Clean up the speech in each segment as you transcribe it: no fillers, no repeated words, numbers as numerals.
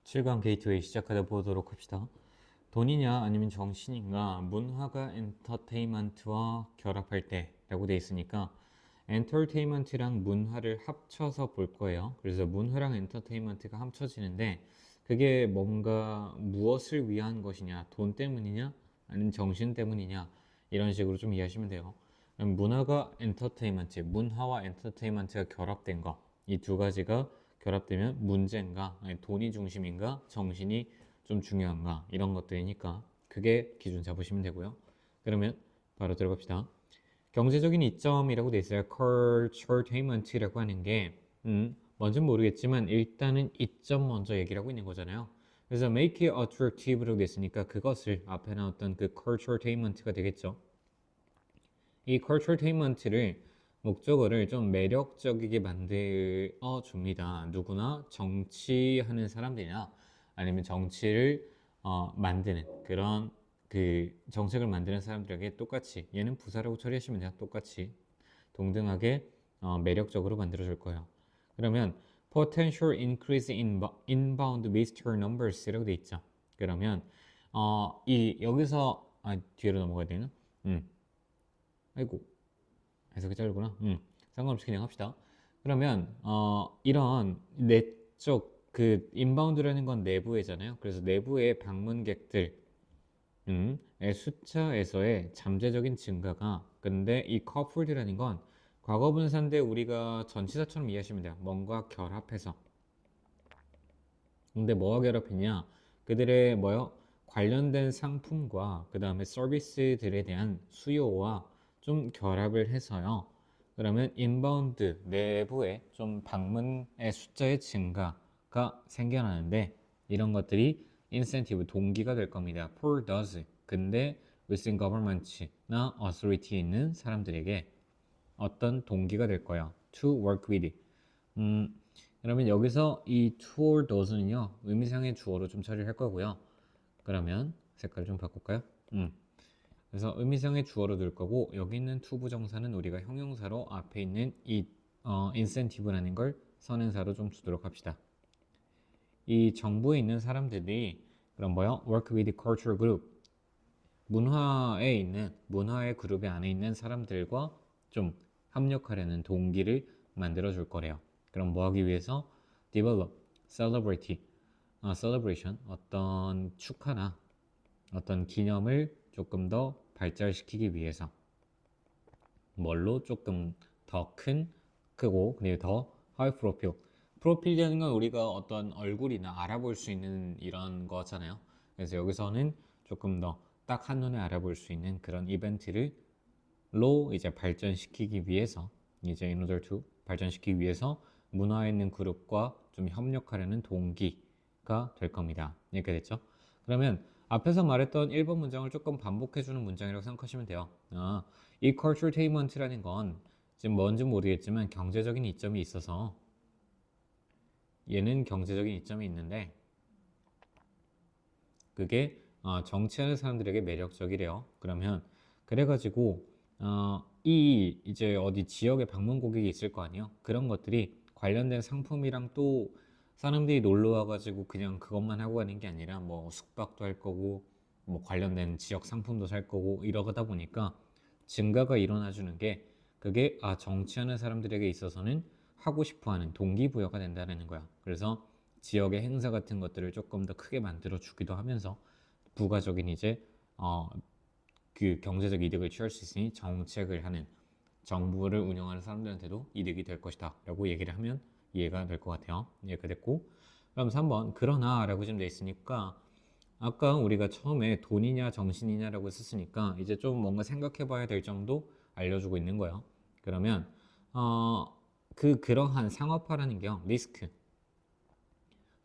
7강 게이트웨이 시작하다 보도록 합시다. 돈이냐 아니면 정신인가 문화가 엔터테인먼트와 결합할 때라고 돼 있으니까 엔터테인먼트랑 문화를 합쳐서 볼 거예요. 그래서 문화랑 엔터테인먼트가 합쳐지는데 그게 뭔가 무엇을 위한 것이냐, 돈 때문이냐 아니면 정신 때문이냐 이런 식으로 좀 이해하시면 돼요. 문화가 엔터테인먼트, 문화와 엔터테인먼트가 결합된 거, 이 두 가지가 결합되면 문제인가, 아니 돈이 중심인가, 정신이 좀 중요한가 이런 것들이니까 그게 기준 잡으시면 되고요. 그러면 바로 들어갑시다. 경제적인 이점이라고 돼 있어요. Curtailment라고 하는 게 뭔진 모르겠지만 일단은 이점 먼저 얘기를 하고 있는 거잖아요. 그래서 make it attractive라고 돼 있으니까 그것을 앞에 나왔던 그 curtailment가 되겠죠. 이 culturetainment를 목적어를 좀 매력적이게 만들어 줍니다. 누구나 정치하는 사람들이나 아니면 정치를 만드는 그런 그 정책을 만드는 사람들에게 똑같이 얘는 부사라고 처리하시면 돼요. 똑같이 동등하게 매력적으로 만들어 줄 거예요. 그러면 potential increase in inbound visitor numbers라고 돼 있죠. 그러면 이 여기서 뒤로 넘어가야 되나? 아이고 해석이 짧구나. 상관없이 그냥 합시다. 그러면 이런 내적 그 인바운드라는 건 내부에잖아요. 그래서 내부의 방문객들 의 숫자에서의 잠재적인 증가가 근데 이 커플드라는 건 과거 분사인데 우리가 전치사처럼 이해하시면 돼요. 뭔가 결합해서. 근데 뭐가 결합했냐? 그들의 뭐요? 관련된 상품과 그 다음에 서비스들에 대한 수요와 좀 결합을 해서요. 그러면 인바운드 내부에 좀 방문의 숫자의 증가가 생겨나는데 이런 것들이 인센티브 동기가 될 겁니다. For those 근데 within government나 authority에 있는 사람들에게 어떤 동기가 될 거야. To work with. 음, 그러면 여기서 이 to or does는요 의미상의 주어로 좀 처리를 할 거고요. 그러면 색깔 좀 바꿀까요? 그래서 의미상의 주어로 둘 거고 여기 있는 to 부정사는 우리가 형용사로 앞에 있는 이 incentive라는 걸 선행사로 좀 두도록 합시다. 이 정부에 있는 사람들이 그럼 뭐요? work with culture group 문화에 있는 문화의 그룹 안에 있는 사람들과 좀 협력하려는 동기를 만들어 줄 거래요. 그럼 뭐 하기 위해서 develop, celebrity, celebration 어떤 축하나 어떤 기념을 조금 더 발달시키기 위해서 뭘로 조금 더 크고 그리고 더 high profile 프로필이라는 건 우리가 어떤 얼굴이나 알아볼 수 있는 이런 거잖아요. 그래서 여기서는 조금 더 딱 한눈에 알아볼 수 있는 그런 이벤트를 로 이제 발전시키기 위해서 이제 in order to 발전시키기 위해서 문화에 있는 그룹과 좀 협력하려는 동기가 될 겁니다. 이렇게 됐죠? 그러면 앞에서 말했던 1번 문장을 조금 반복해주는 문장이라고 생각하시면 돼요. 이 culturetainment라는 건 지금 뭔지 모르겠지만 경제적인 이점이 있어서 얘는 경제적인 이점이 있는데 그게 정치하는 사람들에게 매력적이래요. 그러면 그래가지고 이 이제 어디 지역에 방문 고객이 있을 거 아니에요. 그런 것들이 관련된 상품이랑 또 사람들이 놀러 와가지고 그냥 그것만 하고 가는 게 아니라 뭐 숙박도 할 거고 뭐 관련된 지역 상품도 살 거고 이러다 보니까 증가가 일어나 주는 게 그게 정치하는 사람들에게 있어서는 하고 싶어하는 동기부여가 된다는 거야. 그래서 지역의 행사 같은 것들을 조금 더 크게 만들어 주기도 하면서 부가적인 이제 그 경제적 이득을 취할 수 있으니 정책을 하는 정부를 운영하는 사람들한테도 이득이 될 것이다 라고 얘기를 하면 이해가 될 것 같아요. 이해가 됐고 그럼 3번 그러나 라고 지금 돼 있으니까 아까 우리가 처음에 돈이냐 정신이냐라고 썼으니까 이제 좀 뭔가 생각해 봐야 될 정도 알려주고 있는 거예요. 그러면 그러한 상업화라는 게요 리스크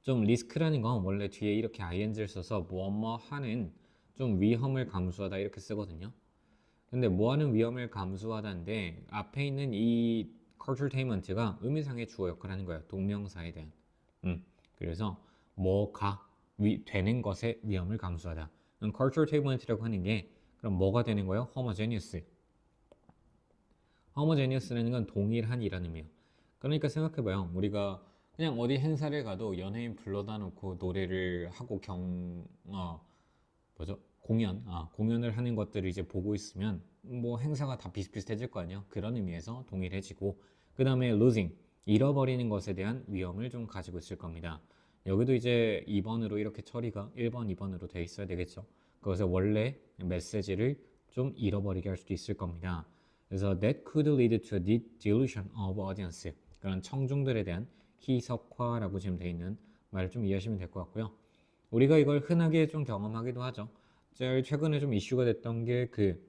좀 리스크라는 건 원래 뒤에 이렇게 ing를 써서 뭐뭐 하는 좀 위험을 감수하다 이렇게 쓰거든요. 근데 뭐 하는 위험을 감수하다인데 앞에 있는 이 curtailment가 의미상의 주어 역할을 하는 거예요. 동명사에 대한. 그래서 뭐가 되는 것의 위험을 감수하다. curtailment라고 하는 게 그럼 뭐가 되는 거예요? homogeneous. homogeneous라는 건 동일한이라는 의미예요. 그러니까 생각해봐요. 우리가 그냥 어디 행사를 가도 연예인 불러다 놓고 노래를 하고 뭐죠? 공연을 하는 것들을 이제 보고 있으면 뭐 행사가 다 비슷비슷해질 거 아니에요. 그런 의미에서 동일해지고, 그 다음에 losing, 잃어버리는 것에 대한 위험을 좀 가지고 있을 겁니다. 여기도 이제 2번으로 이렇게 처리가 1번, 2번으로 돼 있어야 되겠죠. 그래서 원래 메시지를 좀 잃어버리게 할 수도 있을 겁니다. 그래서 that could lead to a delusion of audience, 그런 청중들에 대한 희석화라고 지금 돼 있는 말을 좀 이해하시면 될 것 같고요. 우리가 이걸 흔하게 좀 경험하기도 하죠. 제일 최근에 좀 이슈가 됐던 게 그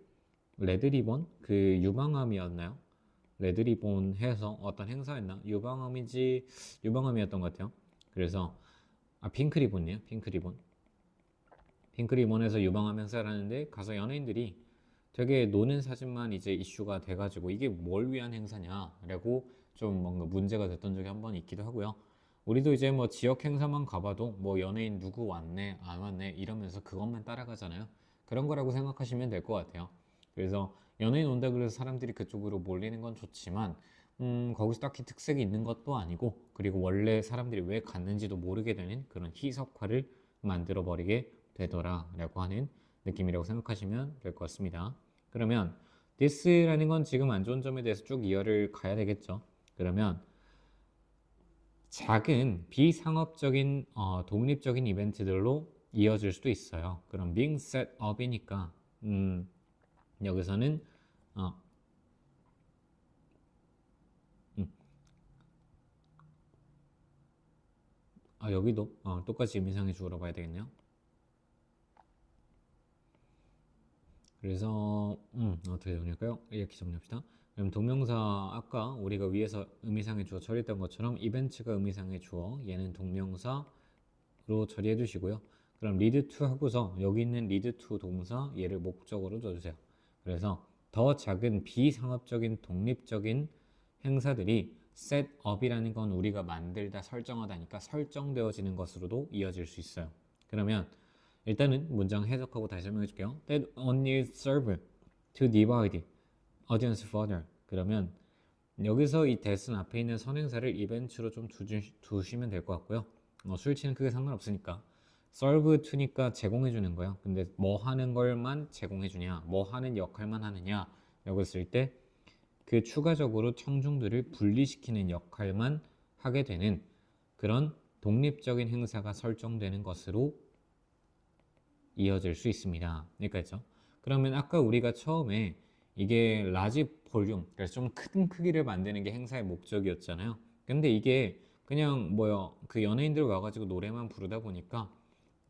레드리본, 그 유방암이었나요? 레드리본 해서 어떤 행사였나? 유방암이었던 것 같아요. 그래서 핑크리본이에요. 핑크리본에서 유방암 행사를 하는데 가서 연예인들이 되게 노는 사진만 이제 이슈가 돼가지고 이게 뭘 위한 행사냐라고 좀 뭔가 문제가 됐던 적이 한 번 있기도 하고요. 우리도 이제 뭐 지역 행사만 가봐도 뭐 연예인 누구 왔네 안 왔네 이러면서 그것만 따라가잖아요. 그런 거라고 생각하시면 될 것 같아요. 그래서 연예인 온다 그래서 사람들이 그쪽으로 몰리는 건 좋지만 거기서 딱히 특색이 있는 것도 아니고, 그리고 원래 사람들이 왜 갔는지도 모르게 되는 그런 희석화를 만들어 버리게 되더라라고 하는 느낌이라고 생각하시면 될 것 같습니다. 그러면 this라는 건 지금 안 좋은 점에 대해서 쭉 이어를 가야 되겠죠. 그러면 작은 비상업적인 독립적인 이벤트들로 이어질 수도 있어요. 그럼 being set up이니까 여기서는 어, 여기도 똑같이 의미상의 주어로 봐야 되겠네요. 그래서 어떻게 정리할까요? 이렇게 정리합시다. 그럼 동명사 아까 우리가 위에서 의미상의 주어 처리했던 것처럼 이벤트가 의미상의 주어, 얘는 동명사로 처리해 주시고요. 그럼 lead to 하고서 여기 있는 lead to 동사 얘를 목적어로 줘주세요. 그래서 더 작은 비상업적인 독립적인 행사들이 set up이라는 건 우리가 만들다 설정하다니까 설정되어지는 것으로도 이어질 수 있어요. 그러면 일단은 문장 해석하고 다시 설명해 줄게요. That only serve to divide audience further. 그러면 여기서 이 that은 앞에 있는 선행사를 이벤트로 좀 두시면 될 것 같고요. 수일치는 크게 상관없으니까. serve to니까 제공해 주는 거예요. 근데 뭐 하는 걸만 제공해 주냐, 뭐 하는 역할만 하느냐 라고 했을 때 그 추가적으로 청중들을 분리시키는 역할만 하게 되는 그런 독립적인 행사가 설정되는 것으로 이어질 수 있습니다. 여기까지죠. 그러면 아까 우리가 처음에 이게 라지 볼륨, 그래서 좀 큰 크기를 만드는 게 행사의 목적이었잖아요. 근데 이게 그냥 그 연예인들 와가지고 노래만 부르다 보니까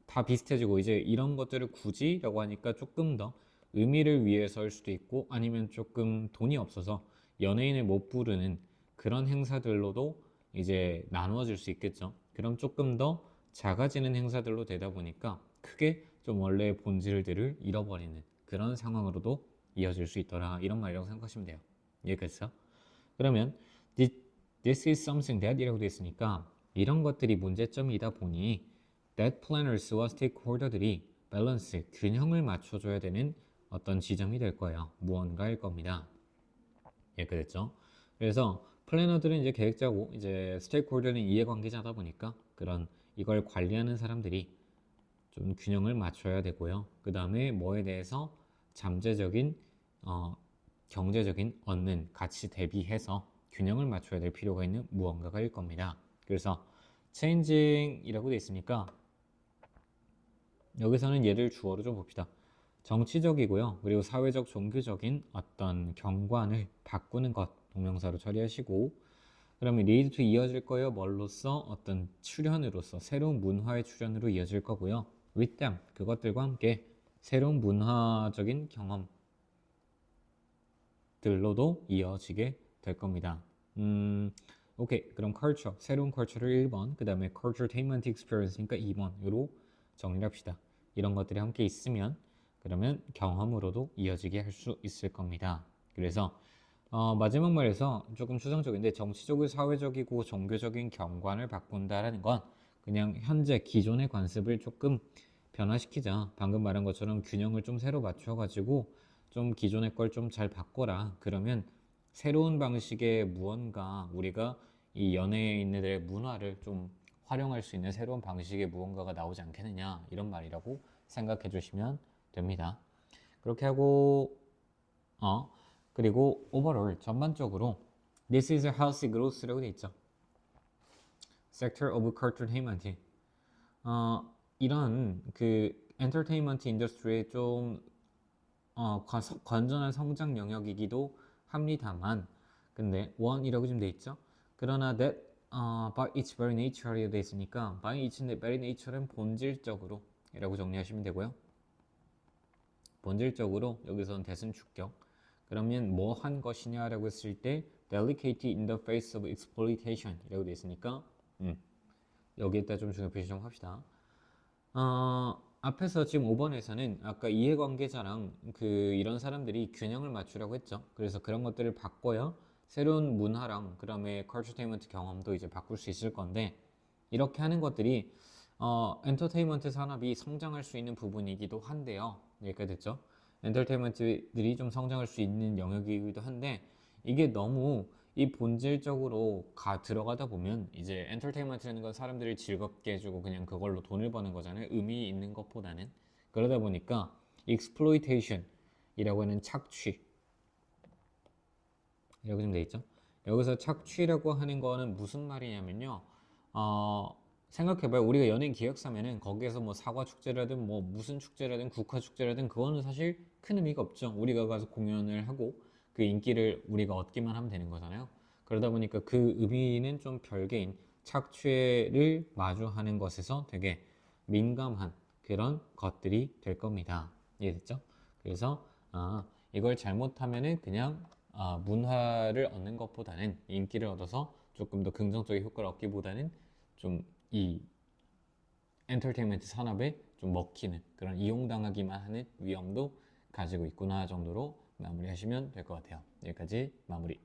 다 비슷해지고 이제 이런 것들을 굳이라고 하니까 조금 더 의미를 위해서일 수도 있고, 아니면 조금 돈이 없어서 연예인을 못 부르는 그런 행사들로도 이제 나누어질 수 있겠죠. 그럼 조금 더 작아지는 행사들로 되다 보니까 크게 좀 원래의 본질들을 잃어버리는 그런 상황으로도 이어질 수 있더라, 이런 말이라고 생각하시면 돼요. 여기까지죠. 그러면 this is something that 이라고 되어 있으니까 이런 것들이 문제점이다 보니 that planners와 stakeholder들이 밸런스, 균형을 맞춰줘야 되는 어떤 지점이 될 거예요. 무언가일 겁니다. 이렇게 됐죠. 그래서 플래너들은 이제 계획자고 이제 스테이크홀더는 이해관계자다 보니까 그런 이걸 관리하는 사람들이 좀 균형을 맞춰야 되고요. 그 다음에 뭐에 대해서 잠재적인 경제적인 얻는 가치 대비해서 균형을 맞춰야 될 필요가 있는 무언가가일 겁니다. 그래서 changing이라고 되어 있으니까 여기서는 얘를 주어로 좀 봅시다. 정치적이고요. 그리고 사회적, 종교적인 어떤 경관을 바꾸는 것 동명사로 처리하시고, 그러면 lead to 이어질 거예요. 뭘로써? 어떤 출현으로서, 새로운 문화의 출현으로 이어질 거고요. with them, 그것들과 함께 새로운 문화적인 경험들로도 이어지게 될 겁니다. 오케이. 그럼 culture, 새로운 culture를 1번, 그 다음에 culturetainment experience니까 2번으로 정리를 합시다. 이런 것들이 함께 있으면 그러면 경험으로도 이어지게 할 수 있을 겁니다. 그래서 마지막 말에서 조금 추상적인데 정치적이고 사회적이고 종교적인 경관을 바꾼다라는 건 그냥 현재 기존의 관습을 조금 변화시키자. 방금 말한 것처럼 균형을 좀 새로 맞춰가지고 좀 기존의 걸 좀 잘 바꿔라. 그러면 새로운 방식의 무언가 우리가 이 연예인들의 문화를 좀 활용할 수 있는 새로운 방식의 무언가가 나오지 않겠느냐 이런 말이라고 생각해 주시면 됩니다. 그렇게 하고 그리고 overall 전반적으로 This is a healthy growth라고 돼 있죠. Sector of entertainment. 이런 그 엔터테인먼트 인더스트리의 좀 건전한 성장 영역이기도 합니다만, 근데 on이라고 좀 돼 있죠. 그러나 that by its very nature에 돼 있으니까 by its very nature는 본질적으로 이라고 정리하시면 되고요. 본질적으로 여기서는 대승 축격. 그러면 뭐 한 것이냐라고 했을 때 delicate in the face of exploitation 이라고 돼 있으니까 여기에다 좀 중요 표시 좀 합시다. 앞에서 지금 5번에서는 아까 이해관계자랑 이런 사람들이 균형을 맞추라고 했죠. 그래서 그런 것들을 바꿔야 새로운 문화랑 그다음에 컬처테인먼트 경험도 이제 바꿀 수 있을 건데, 이렇게 하는 것들이 엔터테인먼트 산업이 성장할 수 있는 부분이기도 한데요. 여기까지 됐죠? 엔터테인먼트들이 좀 성장할 수 있는 영역이기도 한데, 이게 너무 이 본질적으로 들어가다 보면 이제 엔터테인먼트라는 건 사람들을 즐겁게 해주고 그냥 그걸로 돈을 버는 거잖아요. 의미 있는 것보다는. 그러다 보니까 exploitation이라고 하는 착취 이라고 좀 돼 있죠. 여기서 착취라고 하는 거는 무슨 말이냐면요. 생각해봐요. 우리가 연예인 기획사면은 거기에서 뭐 사과 축제라든 뭐 무슨 축제라든 국화 축제라든 그거는 사실 큰 의미가 없죠. 우리가 가서 공연을 하고 그 인기를 우리가 얻기만 하면 되는 거잖아요. 그러다 보니까 그 의미는 좀 별개인 착취를 마주하는 것에서 되게 민감한 그런 것들이 될 겁니다. 이해됐죠? 그래서 이걸 잘못하면은 그냥 문화를 얻는 것보다는 인기를 얻어서 조금 더 긍정적인 효과를 얻기보다는 좀 이 엔터테인먼트 산업에 좀 먹히는 그런 이용당하기만 하는 위험도 가지고 있구나 정도로 마무리하시면 될 것 같아요. 여기까지 마무리.